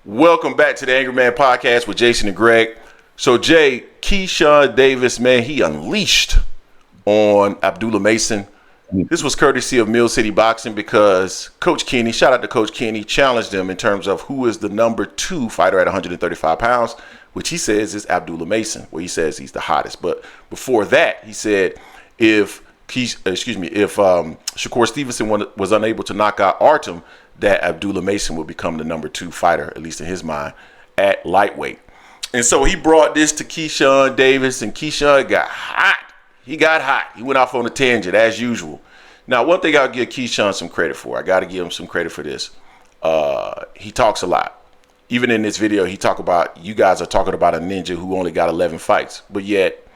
Welcome back to the Angry Man Podcast with Jason and Greg. So, Jay, Keyshawn Davis, man, he unleashed on Abdullah Mason. This was courtesy of Mill City Boxing because Coach Kenny, shout out to Coach Kenny, challenged him in terms of who is the number 2 fighter at 135 pounds, which he says is Abdullah Mason. Well, he says he's the hottest. But before that, he said if Shakur Stevenson was unable to knock out Artem, that Abdullah Mason would become the number 2 fighter, at least in his mind, at lightweight. And so he brought this to Keyshawn Davis, and Keyshawn got hot. He got hot. He went off on a tangent, as usual. Now, one thing I'll give Keyshawn some credit for. I got to give him some credit for this. He talks a lot. Even in this video, you guys are talking about a ninja who only got 11 fights, but yet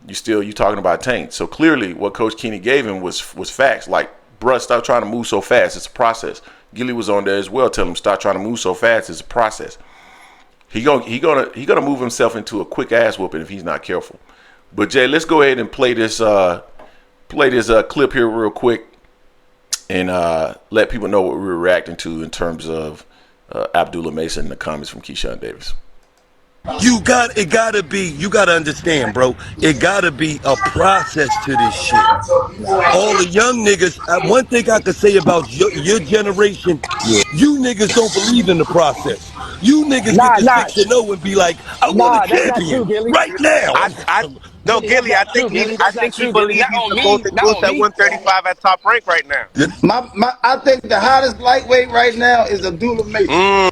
you talking about Tank. So clearly what Coach Kenny gave him was facts. Like, bruh, stop trying to move so fast. It's a process. Gilly was on there as well, telling him stop trying to move so fast. It's a process. He gonna move himself into a quick ass whooping if he's not careful. But Jay, let's go ahead and play this clip here real quick and let people know what we were reacting to in terms of Abdullah Mason and the comments from Keyshawn Davis. You gotta understand, bro. It gotta be a process to this shit. All the young niggas, one thing I could say about your generation, you niggas don't believe in the process. You niggas get to 6-0 and be like, I want a champion right now. No, Gilly, I think he believes he's supposed to close at 135 at top rank right now. I think the hottest lightweight right now is Abdullah Mason.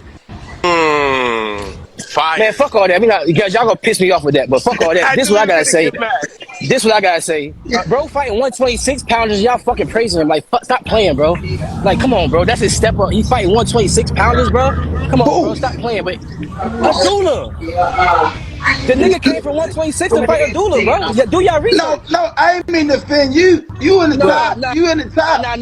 Fire. Man, fuck all that. I mean, y'all gonna piss me off with that, but fuck all that. This is what I gotta say. Bro fighting 126 pounders, y'all fucking praising him. Like, stop playing, bro. Like, come on, bro. That's his step up. He's fighting 126 pounders, bro. Come on, bro. Stop playing. But Abdullah, the nigga came from 126 to fight Abdullah, bro. Do y'all research? No, I ain't mean to offend you. You in the top. You in the top. Nah. I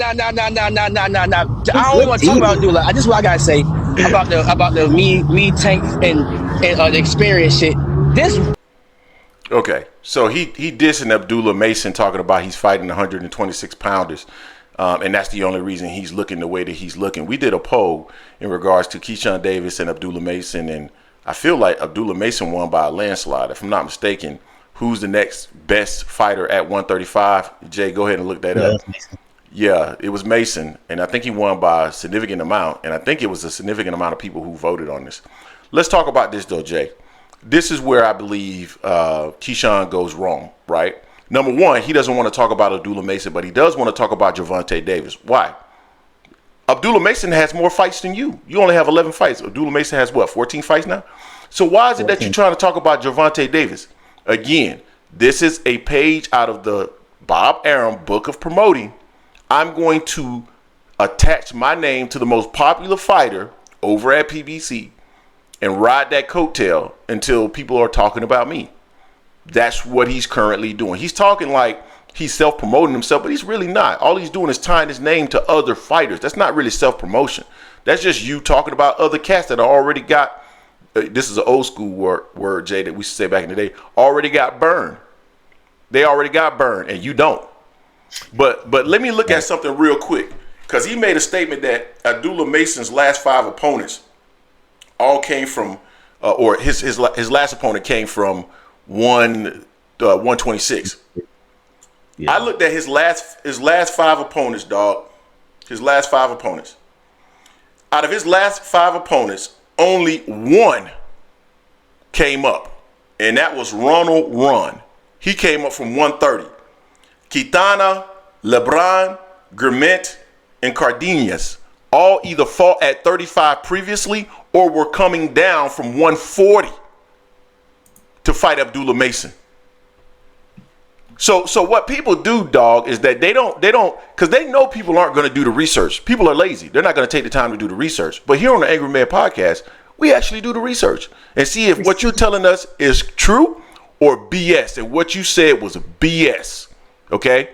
don't want to talk about Abdullah. This is what I gotta say about the me Tank and the experience shit. Okay, so he dissing Abdullah Mason, talking about he's fighting 126 pounders, and that's the only reason he's looking the way that he's looking. We did a poll in regards to Keyshawn Davis and Abdullah Mason, and I feel like Abdullah Mason won by a landslide. If I'm not mistaken, who's the next best fighter at 135? Jay, go ahead and look that up. Yeah, it was Mason, and I think he won by a significant amount, and I think it was a significant amount of people who voted on this. Let's talk about this, though, Jay. This is where I believe Keyshawn goes wrong, right? Number one, he doesn't want to talk about Abdullah Mason, but he does want to talk about Gervonta Davis. Why? Abdullah Mason has more fights than you. You only have 11 fights. Abdullah Mason has, what, 14 fights now? So why is it that you're trying to talk about Gervonta Davis? Again, this is a page out of the Bob Arum Book of Promoting. I'm going to attach my name to the most popular fighter over at PBC and ride that coattail until people are talking about me. That's what he's currently doing. He's talking like he's self-promoting himself, but he's really not. All he's doing is tying his name to other fighters. That's not really self-promotion. That's just you talking about other cats that already got, this is an old school word, Jay, that we used to say back in the day, already got burned. They already got burned, and you don't. But let me look at something real quick, because he made a statement that Abdullah Mason's last 5 opponents all came from, or his last opponent came from 126. Yeah. I looked at his last 5 opponents, dog. His last 5 opponents. Out of his last 5 opponents, only 1 came up, and that was Ronald Run. He came up from 130. Quintana, LeBron, Grement, and Cardenas all either fought at 35 previously or were coming down from 140 to fight Abdullah Mason. So what people do, dog, is that they don't, because they know people aren't going to do the research. People are lazy. They're not going to take the time to do the research. But here on the Angry Man Podcast, we actually do the research and see if what you're telling us is true or BS. And what you said was BS. Okay?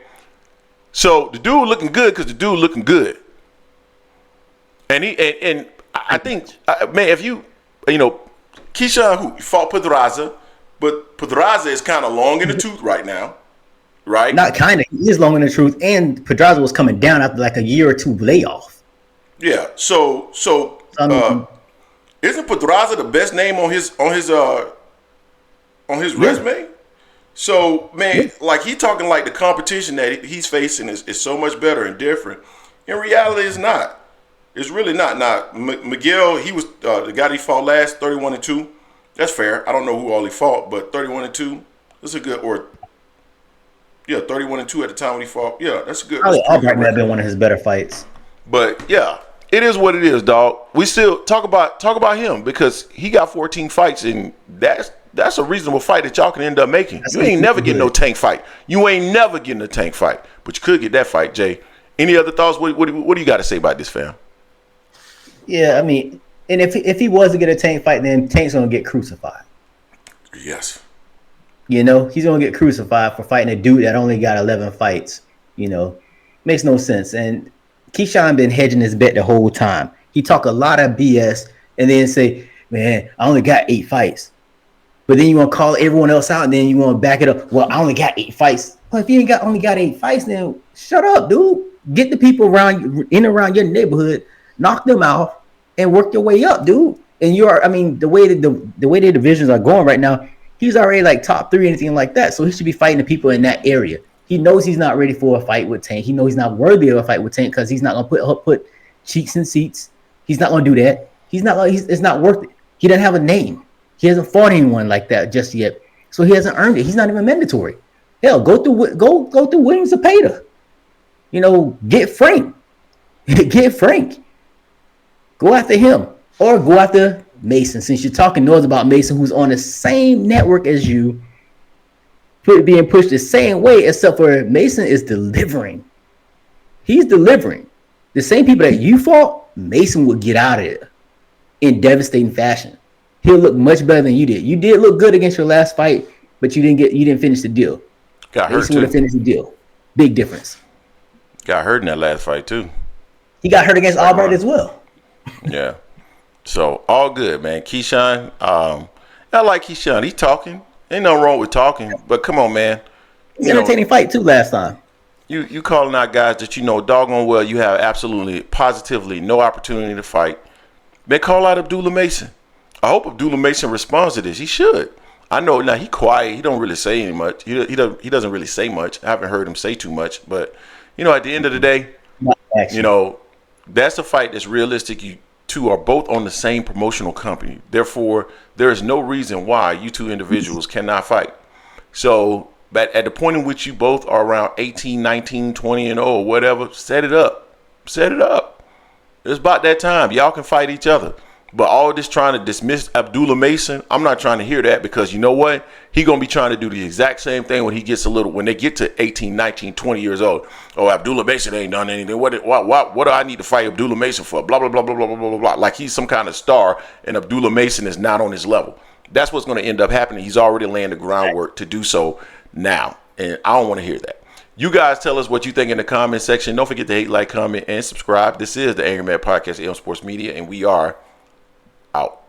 So the dude looking good because the dude looking good. And I think, man, if you Keyshawn, who fought Pedraza, but Pedraza is kind of long in the tooth right now, right? Not kind of. He is long in the truth, and Pedraza was coming down after like a year or two layoff. Yeah. So isn't Pedraza the best name on his resume? So, man, like he talking like the competition that he's facing is so much better and different. In reality, it's not. It's really not. Now, Miguel, he was the guy that he fought last, 31-2. That's fair. I don't know who all he fought, but 31-2. That's a good, or 31-2 at the time when he fought. Yeah, that's a good. Probably Albright might have been one of his better fights. But yeah, it is what it is, dog. We still talk about him because he got 14 fights, and that's a reasonable fight that y'all can end up making. You ain't never getting no tank fight. You ain't never getting a tank fight, but you could get that fight, Jay. Any other thoughts? What do you got to say about this, fam? Yeah, I mean, and if he was to get a Tank fight, then Tank's gonna get crucified. Yes. You know, he's gonna get crucified for fighting a dude that only got 11 fights. You know, makes no sense. And Keyshawn been hedging his bet the whole time. He talk a lot of BS and then say, "Man, I only got 8 fights." But then you want to call everyone else out, and then you want to back it up. Well, I only got 8 fights. Well, if you only got 8 fights, then shut up, dude. Get the people around your neighborhood, knock them out, and work your way up, dude. And the way the divisions are going right now, he's already like top 3, anything like that. So he should be fighting the people in that area. He knows he's not ready for a fight with Tank. He knows he's not worthy of a fight with Tank because he's not gonna put cheeks in seats. He's not gonna do that. It's not worth it. He doesn't have a name. He hasn't fought anyone like that just yet, so he hasn't earned it. He's not even mandatory. Hell, go through William Zepeda. You know, get Frank. Get Frank. Go after him or go after Mason. Since you're talking noise about Mason, who's on the same network as you, being pushed the same way, except for Mason is delivering. He's delivering. The same people that you fought, Mason would get out of it in devastating fashion. He'll look much better than you did. You did look good against your last fight, but you didn't finish the deal. Got hurt Mason too. would have finished the deal. Big difference. Got hurt in that last fight too. He got hurt against Albright as well. Yeah. So all good, man. Keyshawn, I like Keyshawn. He's talking. Ain't nothing wrong with talking, but come on, man. Entertaining fight too last time. You calling out guys that you know doggone well you have absolutely, positively no opportunity to fight. Man, call out Abdullah Mason. I hope Abdullah Mason responds to this. He should. I know now he quiet. He don't really say any much. He doesn't really say much. I haven't heard him say too much. But at the end of the day, that's a fight that's realistic. You two are both on the same promotional company. Therefore, there is no reason why you two individuals cannot fight. So, but at the point in which you both are around 18, 19, 20 and 0 or whatever, set it up. Set it up. It's about that time. Y'all can fight each other. But all this trying to dismiss Abdullah Mason, I'm not trying to hear that because you know what? He going to be trying to do the exact same thing when they get to 18, 19, 20 years old. Oh, Abdullah Mason ain't done anything. What do I need to fight Abdullah Mason for? Blah, blah, blah, blah, blah, blah, blah, blah. Like he's some kind of star and Abdullah Mason is not on his level. That's what's going to end up happening. He's already laying the groundwork to do so now. And I don't want to hear that. You guys tell us what you think in the comment section. Don't forget to hate, like, comment, and subscribe. This is the Angry Man Podcast, AM Sports Media, and we are out.